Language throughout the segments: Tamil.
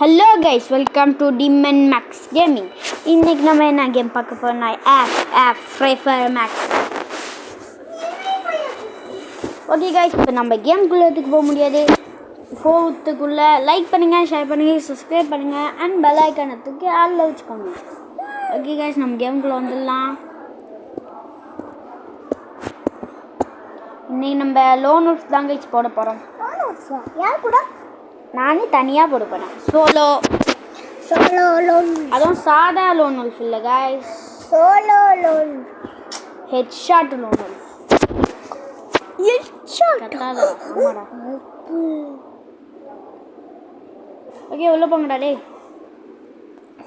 Hello guys, welcome to Demon Max Gaming. இன்னைக்கு நம்ம என்ன கேம் பார்க்க போறோம்னா Free Fire Max. Okay guys, இப்போ நம்ம கேம்குள்ளதுக்கு போக முடியாது. போகிறதுக்குள்ள லைக் பண்ணுங்க, ஷேர் பண்ணுங்க, சப்ஸ்கிரைப் பண்ணுங்க and bell icon தூக்கி ஆல்ல வச்சுக்கோங்க. ஓகே guys, நம்ம கேம்குள்ள வந்துடலாம். இன்னைக்கு நம்ம லோன் உல்ஃப் தான் guys போட போறோம். யார் கூட? நானே தனியாக போட போகிறேன். Solo lone. அதுவும் சாதா லோன் உல்ஃப் இல்லை guys, solo lone. Headshot lone wolf. கத்தாதா? ஆமாடா. ஓகே, உள்ளே போங்கடா டே.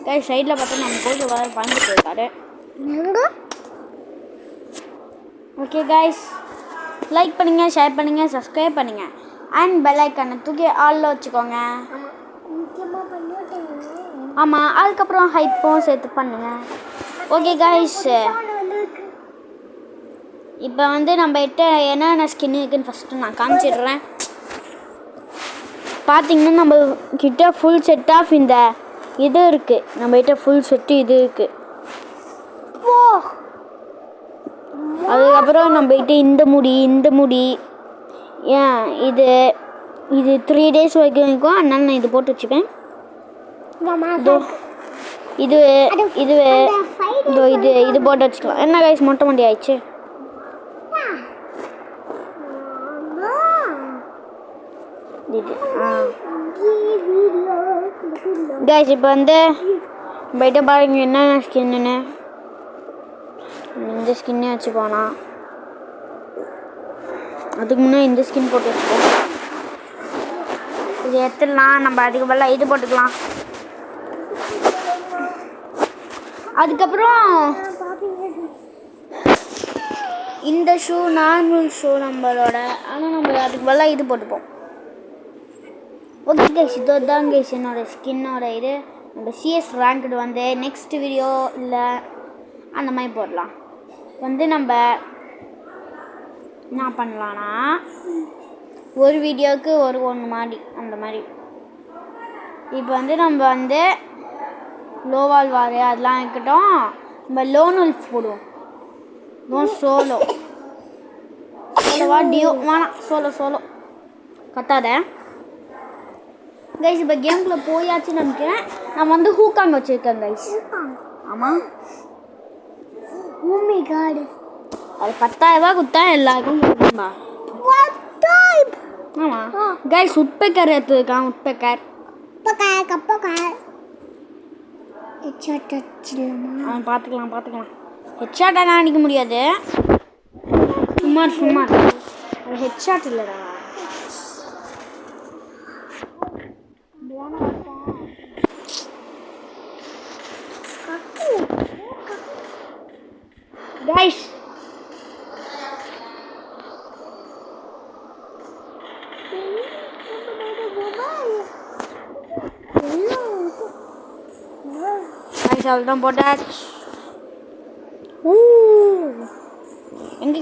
கைஸ் சைடில் பார்த்தா நம்ம கோயில் வர பறந்து போயிருக்காரு. ஓகே கைஸ், லைக் பண்ணுங்கள், ஷேர் பண்ணுங்கள், சப்ஸ்கிரைப் பண்ணுங்கள் அண்ட் பெல் ஐக்கானை தூக்கி ஆல்ல வச்சுக்கோங்க. ஆமாம், அதுக்கப்புறம் ஹைப்பும் சேர்த்து பண்ணுங்க. ஓகே கைஸ், இப்போ நம்மகிட்ட என்னென்ன ஸ்கின் இருக்குன்னு ஃபஸ்ட்டு நான் காமிச்சிடுறேன். பார்த்தீங்கன்னா நம்ம கிட்ட ஃபுல் செட் ஆஃப் இந்த இது இருக்குது. நம்மகிட்ட ஃபுல் செட்டு இது இருக்குது. அதுக்கப்புறம் நம்மகிட்ட இந்த முடி ஏன் இது 3 days வரைக்கும் இருக்கும். அதனால நான் இது போட்டு வச்சுப்பேன். இது போட்டு வச்சுக்கலாம். என்ன கைஸ் மொட்டை மண்டி ஆயிடுச்சு. இது கைஸ், இப்போ பைட்ட பாருங்க என்னென்ன ஸ்கின்னு. இந்த ஸ்கின்னே வச்சு போனா, அதுக்கு முன்னாடி இந்த ஸ்கின் போட்டு வச்சுக்கோம். இது எடுத்துடலாம். நம்ம அதுக்கு பதிலாக இது போட்டுக்கலாம். அதுக்கப்புறம் இந்த ஷூ நார்மல் ஷூ நம்மளோட, ஆனால் நம்ம அதுக்கு பதிலாக இது போட்டுப்போம். ஓகே கைஸ், இதுதான் கைஸ் என்னோட ஸ்கின்னோட இது. நம்ம சிஎஸ் ரேங்க்டு நெக்ஸ்ட் வீடியோ இல்லை அந்த மாதிரி போடலாம். நம்ம என்ன பண்ணலான்னா, ஒரு வீடியோவுக்கு ஒன்று மாதிரி அந்த மாதிரி. இப்போ நம்ம லோவால் வாரு அதெல்லாம் இருக்கட்டும். நம்ம லோன் உல்ஃப் போடுவோம். சோலோவா டியோ வேணாம், சோலோ கத்தாத கைஸ். இப்போ கேம்குள்ளே போயாச்சுன்னு நினைக்கிறேன். நான் ஹூக்காங் வச்சுருக்கேன் கைஸ். ஆமாம், அது 10,000 கொடுத்தா எல்லாருக்கும் கொடுக்கும்பா. ஆமாம் கைஸ், உட்பெக்கர் எடுத்துருக்கான். உட்பெக்கர் பார்த்துக்கலாம். ஹெட்ஷாட்டெல்லாம் அடிக்க முடியாது. சும்மா அது ஹெட்ஷாட் இல்லைடா. கைஸ், அவ்வளோதான் போட்டாச்சு. எங்க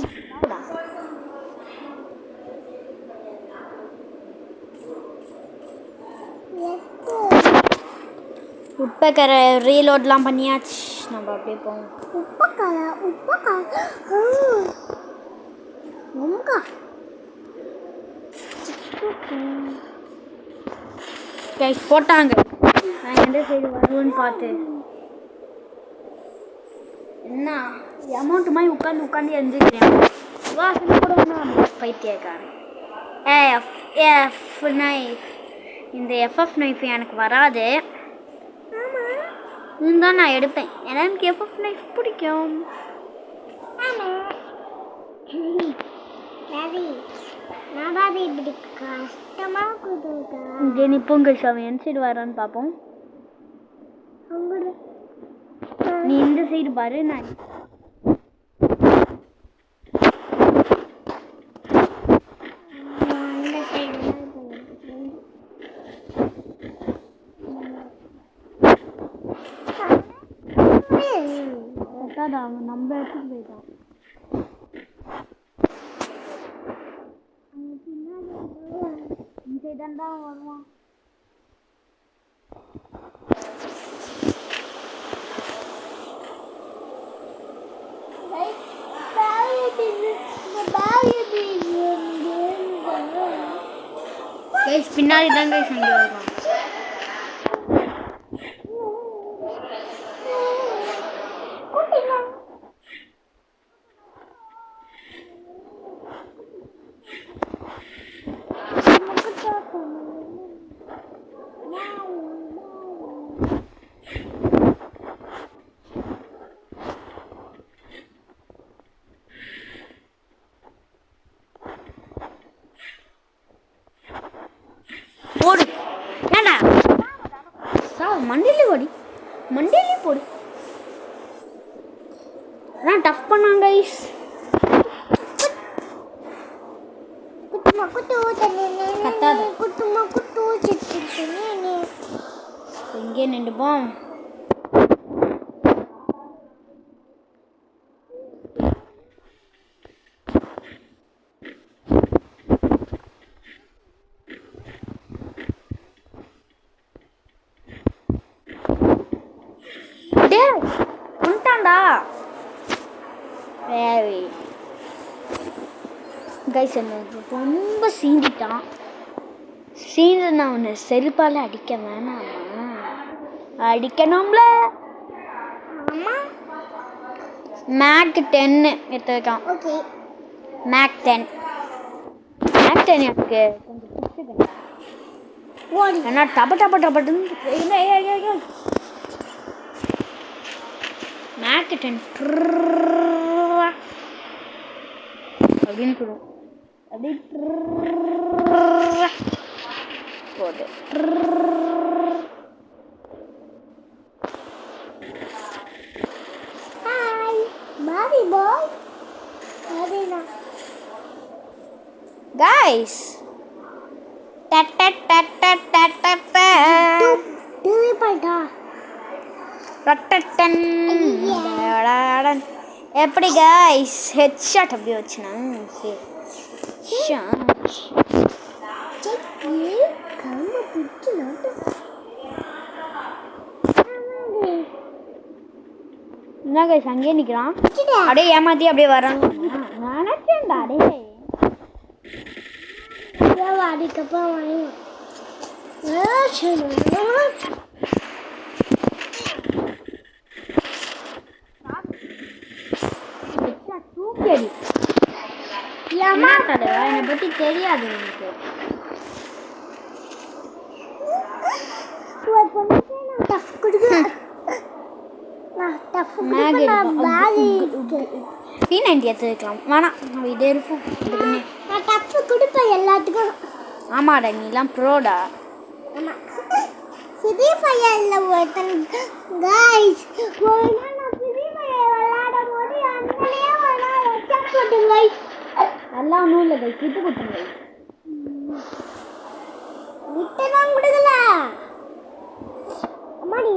உட்பெக்கரை ரீலோட்லாம் பண்ணியாச்சு. நம்ம அப்படியே போவோம். கைஸ் போட்டாங்க. நான் எந்த சைடு வருவேன்னு பார்த்து என்ன அமௌண்ட் மாதிரி உட்காந்து எழுந்திருக்கிறேன். பைத்தியக்காரன். எஃப் நைஃப், இந்த எஃப்எஃப் நைஃப் எனக்கு வராது. இருந்தால் நான் எடுப்பேன். ஏன்னா எனக்கு எஃப்எஃப் நைஃப் பிடிக்கும். இங்கே நிற்போம் கைஸ். அவன் எந்த சைடு வரான்னு பார்ப்போம். நீ இந்த சைடு பாரு. நான் அவன் நம்ம இடத்துக்கு போயிட்டான். இந்த சைடு தான்டா வருவான். கைஸ் பின்னாடி தான் கைஸ் அங்கே இருக்கும். போடு என்னடா மண்டியிலே ஓடி மண்டியிலே போடு. நான் டஃப் பண்ணாங்க கைஸ். கத்தாத எங்கே நின்றுப்போம். வந்துட்டான்டா கைஸ். எனக்கு ரொம்ப சீண்டிட்டான். சீண்டு நான் உன்னை செருப்பால் அடிக்க வேணாமா? அடிக்கணும்ல. மேக் 10 எடுத்துருக்கான். மேக் 10 எனக்கு கொஞ்சம் பிடிச்சிருக்கேன். ஏன்னா டப டப டபட்டுன்னு மேக் 10 அப்படின்னு சொல்லுவோம். அப்படி போடு. Guys, எப்படி guys headshot அப்படி வச்சுனா என்ன guys அங்கேயே நிற்கிறான். அப்படியே ஏமாத்தி அப்படியே வராங்க. நினைச்சேன்டா அடே அதுக்கப்புறம் தூக்கடி என்னை பற்றி தெரியாது எனக்கு. P90 எடுத்துக்கலாம் வேணாம், நம்ம இதே இருக்கும். நான் டஃப் கொடுப்பேன் எல்லாத்துக்கும். ஆமாடா நீலாம் ப்ரோடா. ஃப்ரீ ஃபயர்ல ஒருத்தன் गाइस ஒரு நாள் நான் ஃப்ரீ ஃபயர் விளையாடும்போது அங்கேயே ஒரு நாள் ஹெட்ஷாட் போட்டேன் गाइस. எல்லாம் ஒன்றும் இல்லை गाइस, விட்டு கொடுத்துங்க. விட்டு தான் கொடுக்கல அம்மாடி.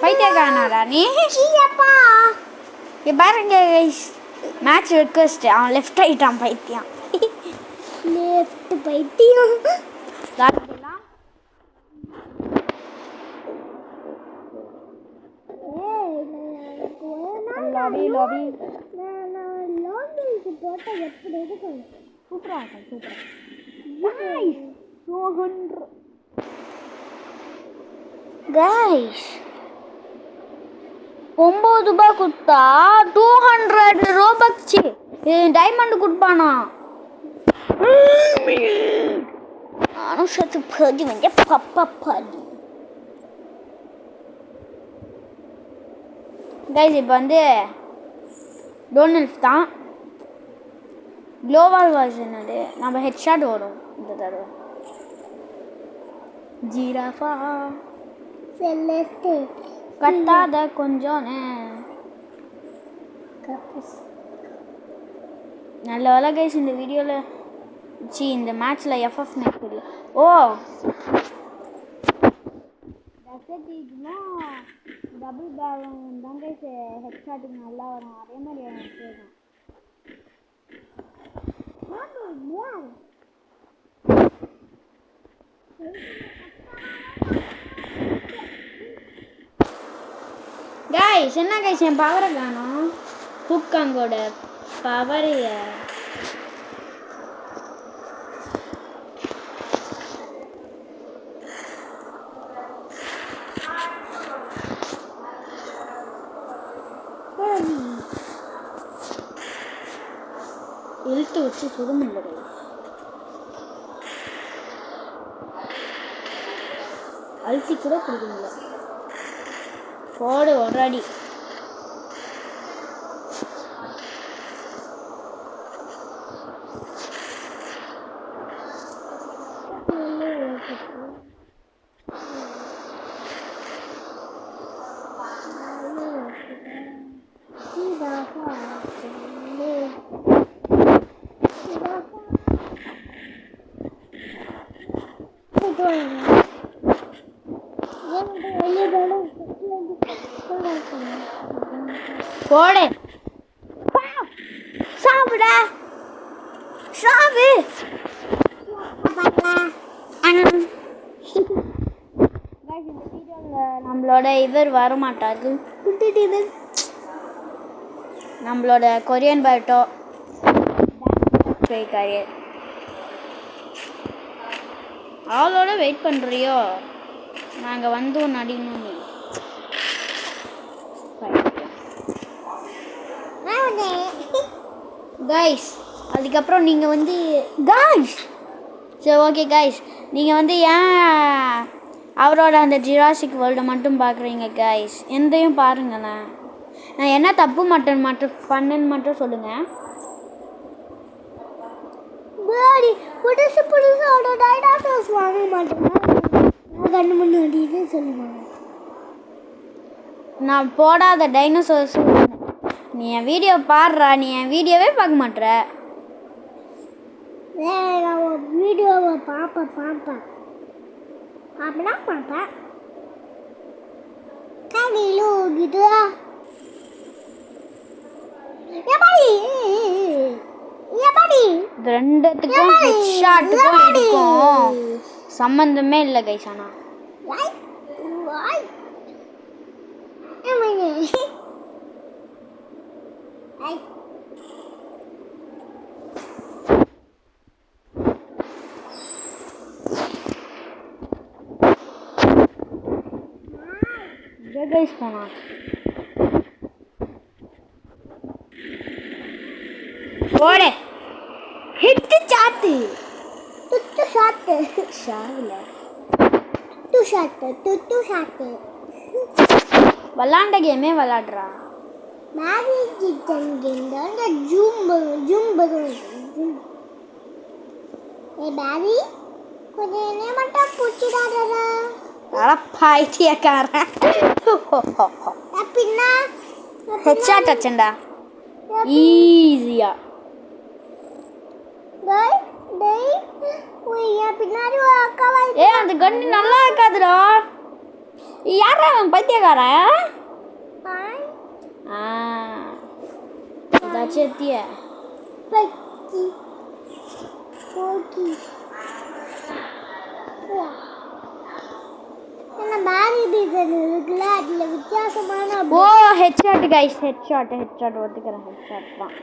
பைத்தியக்காரனாடா நீ. இங்கே பாருங்க கைஸ், மேட்ச் ரிக்வெஸ்ட். அவன் லெஃப்ட் ஆகிட்டான் பைத்தியம். லெஃப்ட் பைத்தியம். கைஸ் 9 ரூபாய் கொடுத்தா 200 ரோபக்ஸ் டைமண்ட் கொடுப்பானா? நானும் சத்து பதி வந்து பப்பா பதி. கைஸ் இப்போ வந்து டோனல்ஸ் தான் குளோபல் வெர்ஷன். அது நம்ம ஹெட்ஷாட் வரும் இந்த தடவை. ஜீராஃபா செலஸ்டே கட்டாத கொஞ்சம் நல்ல வேலை கைஸ். இந்த வீடியோவில் இந்த மேட்ச்சில் எஃப்எஃப் மேட்ச் இல்லை. ஓ டபுள் பேலும் தான் கைஸ் ஹெட்ஷாட்டுக்கு நல்லா வரும். அதே மாதிரி எடுத்துருக்கேன். கைஸ் என்ன கைஸ் என் பவரை காணோம் ஹூக்காங்கோட பவரைய இழுத்து வச்சு சுட முடியல அழுத்தி கூட கொடுக்க முடியல போடு ஒரு அடி போடு சாப்பிட சாவு நம்மளோட இவர் வரமாட்டாரு நம்மளோட கொரியன் பைட்டோ அவளோட வெயிட் பண்ணுறியோ நாங்கள் வந்து ஒன்று அடிக்கணும் நீ கைஸ் அதுக்கப்புறம் நீங்கள் வந்து கைஸ் சரி ஓகே கைஸ் நீங்கள் வந்து ஏன் அவரோட அந்த ஜிராசிக் வேர்ல்டை மட்டும் பார்க்குறீங்க கைஸ் எந்தையும் பாருங்களேன் நான் என்ன தப்பு மட்டும் பண்ணேன்னு மட்டும் சொல்லுங்கள் புதுசோட டைனோசர்ஸ் வாங்க மாட்டேன் கண்ணு முன்னாடி சொல்லுவாங்க நான் போடாத டைனோசர்ஸ் நீ என் வீடியோ பாடுறா நீ என் வீடியோவே பார்க்க மாட்ற நான் வீடியோவை பார்ப்பேன் கையில ஓடிட்டு ரெண்டுத்துக்கும் ஹெட்ஷாட்டுக்கும் இருக்கும் சம்பந்தமே இல்லை கைஸ் ஆனா கைஸ் போனா போடு ஹிட் சாத்து துட்டு ஷாட்டு ஷாவில் துட்டு ஷாட்டு விளாண்ட கேமே விளாடுறா மேஜிக் கிச்சன் கேம் தான் ஜூம் ஏ பாரி கொஞ்சம் என்ன மட்டும் பிடிச்சிடாதடா பைத்தியக்காரன் பின்னா ஹெட்ஷாட் அச்சண்டா ஈஸியா பின்னாடி ஏ அந்த கண்ணு நல்லா இருக்காதுடா யாரா அவன் பைத்தியக்காரன் ஏதாச்சும் ஓ ஹெட்ஷாட் கைஸ் ஹெட்ஷாட் ஒத்துக்கிறேன் ஹெட்ஷாட் தான்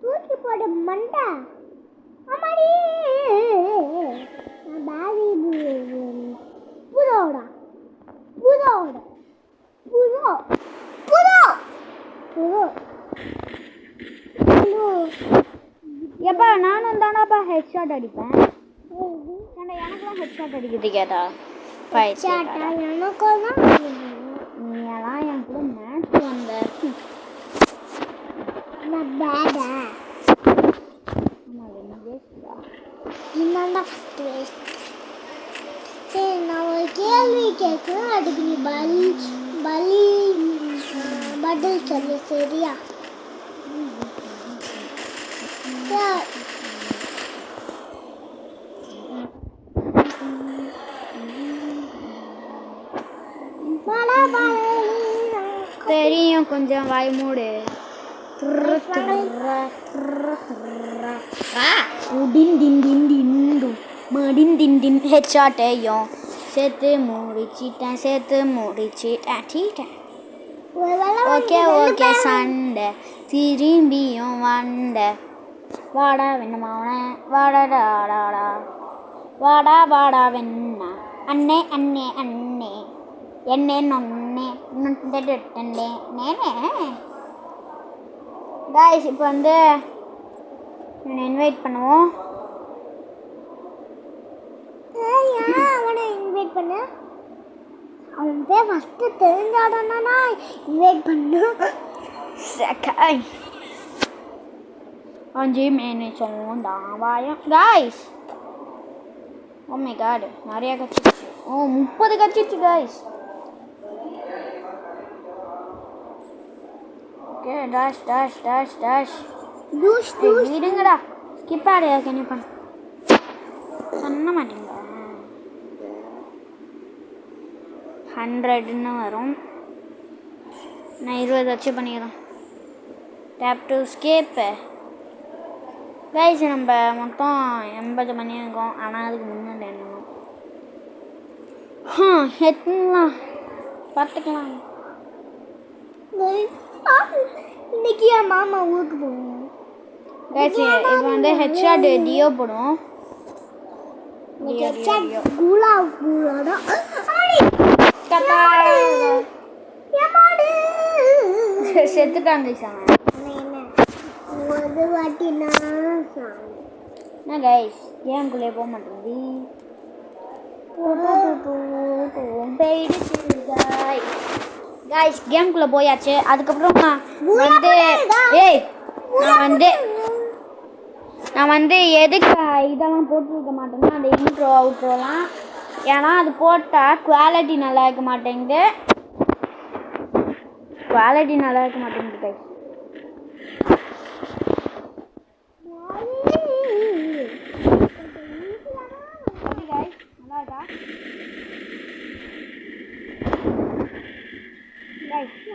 தூக்கி போட மண்டா அம்மாடி பாரி புரோடா எப்பா நானும் தானாப்பா ஹெட்ஷாட் அடிப்பேன் எனக்குலாம் ஹெட்ஷாட் அடிக்கிறது கேட்டா நீ எல்லாம் என் கூட மேட்ச் வந்த சரி நான் ஒரு கேள்வி கேட்குறேன் அதுக்கு நீ பதில் சொல்லு சரியா தெரியும் கொஞ்சம் வாய் மூடு மடிந்தின் ஹெச்சாட்டையும் சேர்த்து முடிச்சிட்டேன் டீட்டேன். ஓகே ஓகே சண்டை திரும்பியும் வண்டை வாடா வெண்ணமாவன வாடாடாடா வாடா வெண்ணா அண்ணே அண்ணே அண்ணே என்னே நொன்னே நொண்டே நேனே. காய்ஸ் இப்போ வந்து என்னை இன்வைட் பண்ணுவோம். அவனை இன்வைட் பண்ணு. அவன் பேர் ஃபஸ்ட்டு தெரிஞ்சாதானா இன்வைட் பண்ணு. செகண்ட் 5 நிமிஷம் தான் வாயம். காய்ஸ் ஓ மை காட் நிறையா கட்சிச்சு. 30 கட்சிச்சு காய்ஸ். ஓகே டாஷ் இருங்கடா ஸ்கிப் ஆடு கேன் பண்ண சொன்ன மாட்டீங்களா. 100ன்னு வரும். நான் 20 வச்சு பண்ணிக்கிறேன். Tape to skip. கைஸ் நம்ம மொத்தம் 80 பண்ணியிருக்கோம். ஆனால் அதுக்கு முன்னாடி என்னணும் எத்தலாம் பார்த்துக்கலாம். இன்னைக்கு என் மாமா ஊருக்கு போவோம். கைஸ் இப்போ வந்து ஹெட்ஷாட் டியோ போடுவோம். செத்துட்டாங்க ஒரு வாட்டி நான் கைஸ் கேம்குள்ளே போக மாட்டேங்குது. கைஸ் கேம்குள்ளே போயாச்சு. அதுக்கப்புறம் நான் வந்து எதுக்கு இதெல்லாம் போட்டுருக்க மாட்டேன்னா அந்த இன்ட்ரோ அவுட்ரோலாம். ஏன்னா அது போட்டால் குவாலிட்டி நல்லா இருக்க மாட்டேங்குது கைஸ்.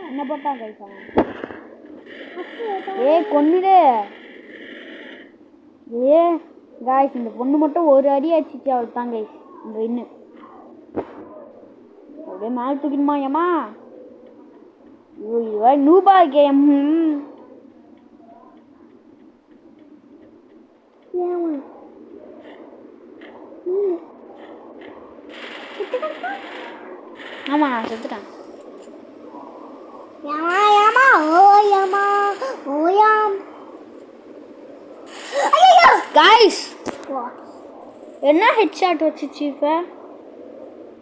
என்ன போட்டா கைஸ் கொன்னுடு. காய்ஸ் இந்த பொண்ணு மட்டும் ஒரு அடி அடிச்சிச்சு அவள் தான் கைஸ். இந்த வின்னு அப்படியே மேலே தூக்கிடுமா ஏமா. ஐயோ நூபா கேம். ஆமா நான் செத்துட்டேன். गाइस என்ன ஹெட்ஷாட் வச்சிச்சு இப்ப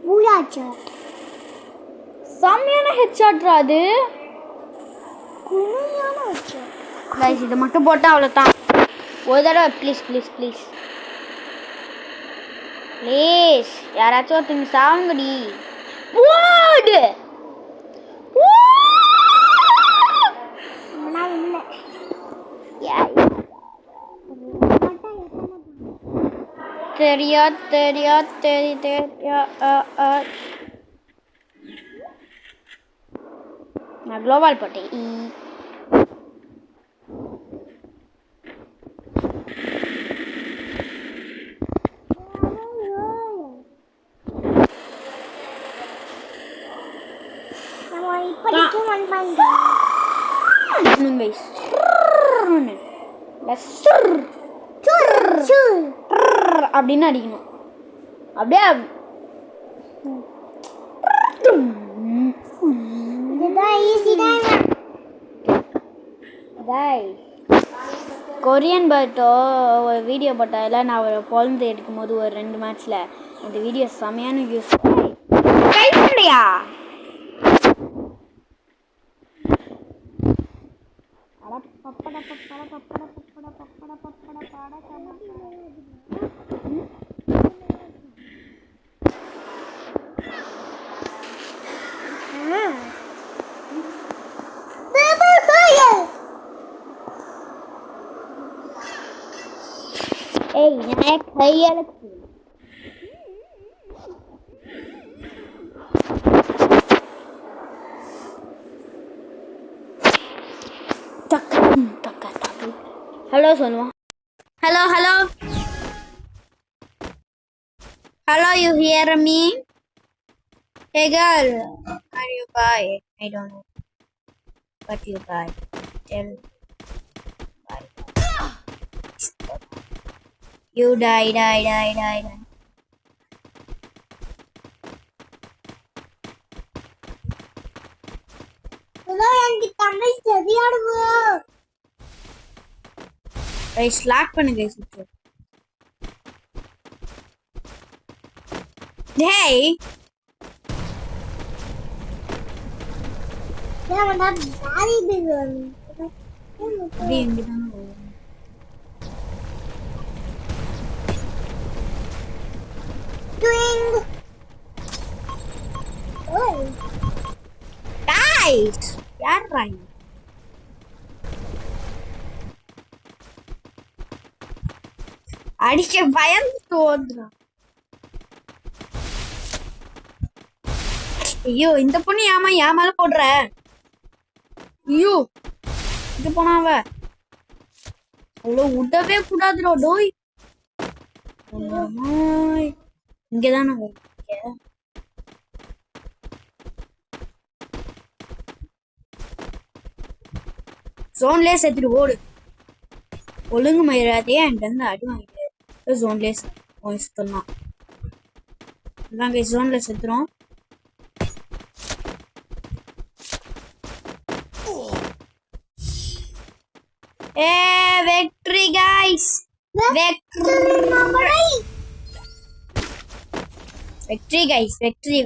பூயாச்சாட் செம்மையான ஹெட்ஷாட்ரா அது. குமையான ஹெட்ஷாட். गाइस இத மட்டும் போட்டா அவ்வளவுதான். ஒரு தடவை ப்ளீஸ் யாராச்சும் ஒருத்தங்க சாவுங்கடி. போடு தெரியா நான் குளோபல் போட்டேன். அப்படின்னு அடிக்கணும். அப்படியே கொரியன் பர்ட்டோ ஒரு வீடியோ போட்டால நான் அவரை பொழுது எடுக்கும் போது ஒரு 2 மேட்ச்ல அந்த வீடியோ செமையான வியூஸ். நான் கையால ஹலோ சொல்லுவோம். Hello Hello, you hear me? Hey girl, are you buy? I don't know. What you buy? Tell. Buy. You die. எனக்கு தமிழ் தெரியாடுவோ. Guys, lock பண்ணு guys. Hey. ஏன்டா பாரி பிகன். அப்படியே இங்க தான் வரும். ட்விங். ஓய். Guys, யார் ராய்? அடிக்க பயந்து தோன்றான். ஐயோ இந்த பொண்ணு ஏன் மேல போடுற? ஐயோ இது போனாவ அவ்வளோ விடவே கூடாதுடா டோய். இங்கதானே ஜோன்லேயே செத்துட்டு ஓடு. ஒழுங்கு மயிராதே என்கிட்ட இருந்து அடி வாங்கிட்டு ஜோன்லேயே சுத்தம்தான். நாங்க ஜோன்ல செத்துறோம். Victory guys!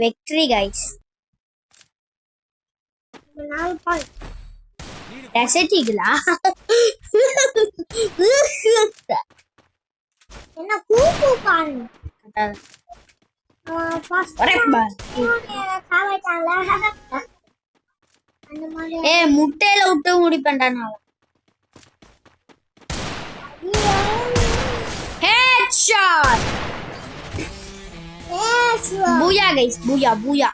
Victory guys! Desert Eagle என்ன கூப்பு பான். முட்டையில விட்டு முடி பண்றான். Headshot! Booyah guys, booyah. Booyah.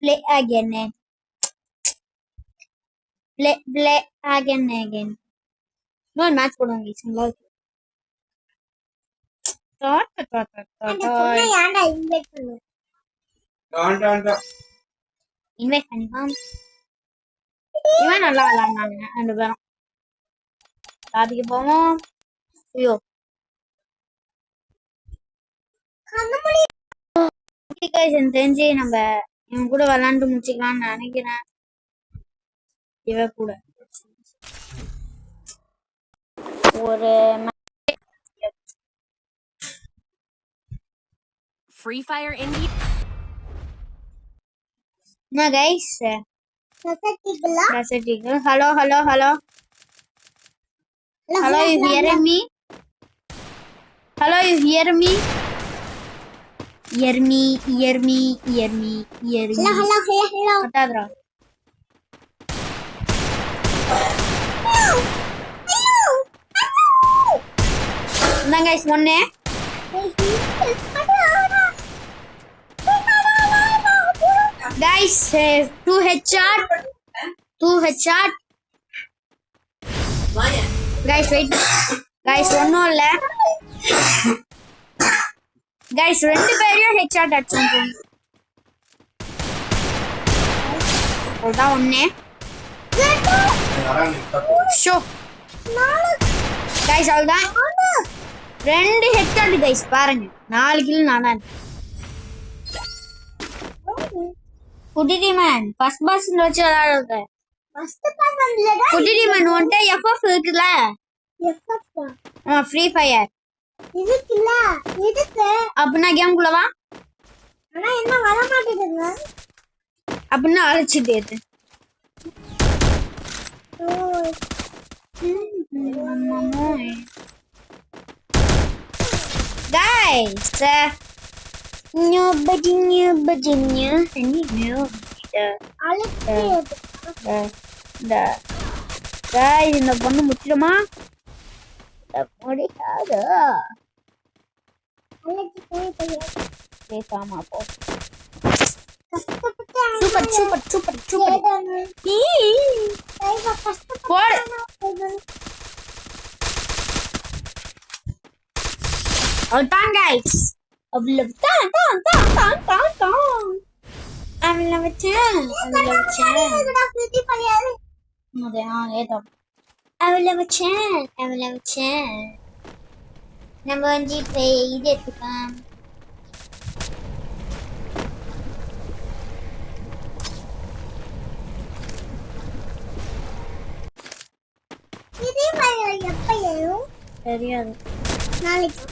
Play again. Play again. No match போடுவாங்க guys. நல்லா இருக்கு. ஏன்டா இன்வைட் பண்ணு. இன்வைட் பண்ணிப்பான். இவன் நல்லா விளையாடுனாங்க ரெண்டு பேரும். லாபிக்கு போவோம். ஐயோ தெரிஞ்சு நம்ம இவன் கூட விளையாண்டு முடிச்சுக்கலாம்னு நினைக்கிறேன். இவ கூட ஒரு Free Fire Indie. என்ன guys? Desert Eagle. Hello. Hello, you hear me? Hello, you hear me? Hear me. Hello. கட்டாதடா. என்ன கைஸ் ஒண்ணே? Guys, 2 headshot. Guys, wait. Guys, ஒண்ணும் இல்ல. Guys, ரெண்டு பேரையும் headshot அடிச்சோம். அதான் ஒண்ணே. ஷோ. Guys, அவ்வளவுதான். ரெண்டு headshot guys பாருங்க. 4 கில் நானா. குட்டிடிமன் ஃபர்ஸ்ட் பாஸ் வச்சு விளையாடுறது. குட்டிடிமன் ஒன்ட்ட எஃப்எஃப் இருக்குல? ஃப்ரீ ஃபயர் இதுக்குல இதுக்கு அப்படின்னா கேம்குள்ள வா. ஆனா என்ன வர மாட்டேங்குதுங்க. அப்படின்னா அழைச்சிட்டு ஏத்து. Guys, nobody knew. Guys, இந்த பொண்ணு முச்சிடுமா? முடியாது. பேசாம போ. சூப்பர். போடு. அவ்வளவுதான் கைஸ், அவ்வளவுதான். அவ்வளவு வச்சேன் நம்ம வந்து இப்ப இது எடுத்துக்கலாம். எப்ப ஏறும் தெரியாது. நாளைக்கு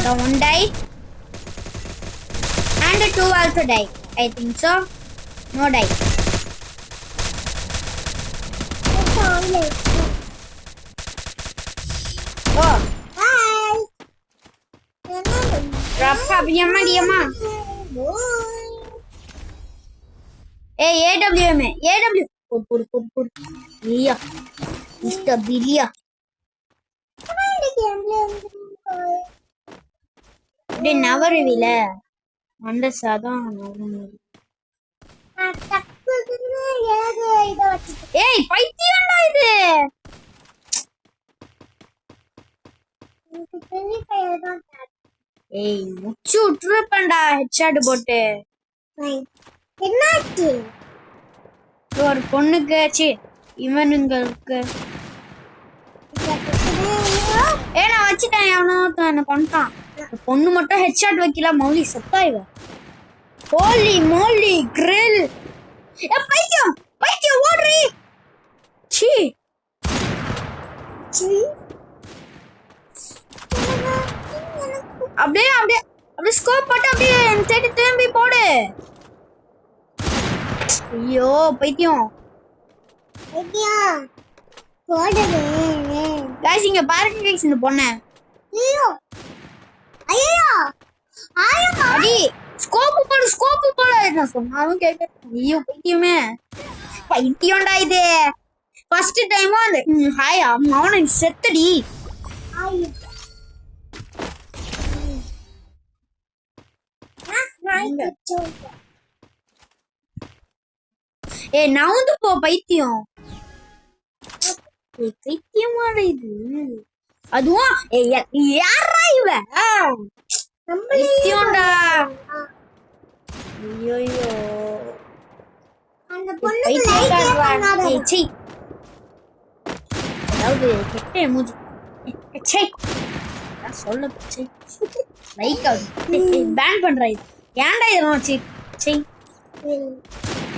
One die and the 2 also die. I think so. No die. Oh. Bye. Drop up yamma. Hey, AWM. Put. Yeah. Mr. Billia. They never reveal. Under Saga. Hey, fight the ஏய் முச்சு விட்டுருப்பேன்டா ஹெட்ஷாட் போட்டு. என்னாச்சு? ஒரு பொண்ணுக்கு சி இவனுங்களுக்கு நான் வச்சுட்டேன். எவனோ என்ன பண்ணிட்டான். பொண்ணு மட்டும் ஹெட்ஷாட் வைக்கல. மௌலி செத்தா இவ. ஹோலி மோலி கிரில். பைத்தியம் ஓடுறீ. சி அப்படியே ஸ்கோப் போட்டு அப்படியே சைடு திரும்பி போடு. ஐயோ பைத்தியம் போடுவே. गाइस இங்க பாருங்க गाइस இந்த பொண்ணு. ஐயோ அடி ஸ்கோப் போடு நான் சொன்னாலும் கேக்க. ஐயோ பைத்தியம்டா இது. ஃபர்ஸ்ட் டைம் அந்த ஹாய் அவன செத்தடி. நவுந்து போ பைத்தியம். பைத்தியமாடா இது. அதுவும் யாரா இவ? பைத்தியம்டா. ஐயோ அந்த பொண்ணுக்கு லைக் பண்ணாத. சீ அதாவது கெட்ட எமோஜி. சீ நான் சொல்ல சீ லைக் ஆகுது. பேன் பண்றா இது. ஏன்டா இதெல்லாம் சீ சீ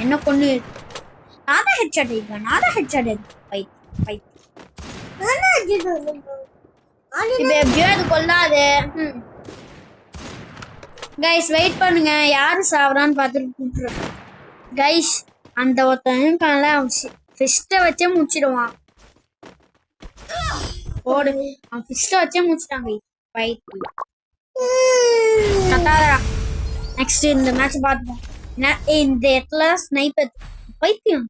என்ன பொண்ணு. நாதா ஹெட்ஷாட் பைத்தியம். இப்ப எப்படியோ அது கொல்லாது. கைஸ் வெயிட் பண்ணுங்க. யாரு சாவறான்னு பார்த்துட்டு கூப்பிடுறேன். கைஸ் அந்த ஒருத்தன் ஃபிஸ்ட்டை வச்சே முடிச்சிடுவான். போடு அவன் ஃபிஸ்ட்டை வச்சே முடிச்சிட்டான். பைத்தியம் கத்தாதடா. நெக்ஸ்ட் இந்த மேட்ச் பார்த்துப்போம். இந்த இடத்துல ஸ்னைப்பர் பைத்தியம்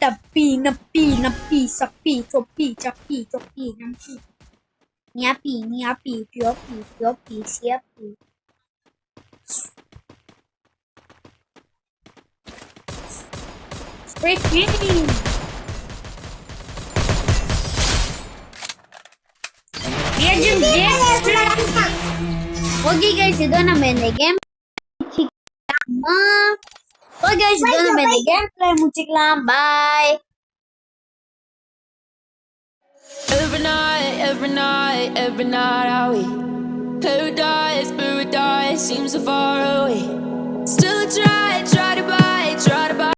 தப்பி நப்பி சப்பி சொப்பி சப்பி நம்பி ஞாப்பி பியோப்பி சியாப்பி. Okay guys, itu namanya game. Okay guys, itu namanya gameplay musiklah. Bye. Every night, are we paradise seems so far away.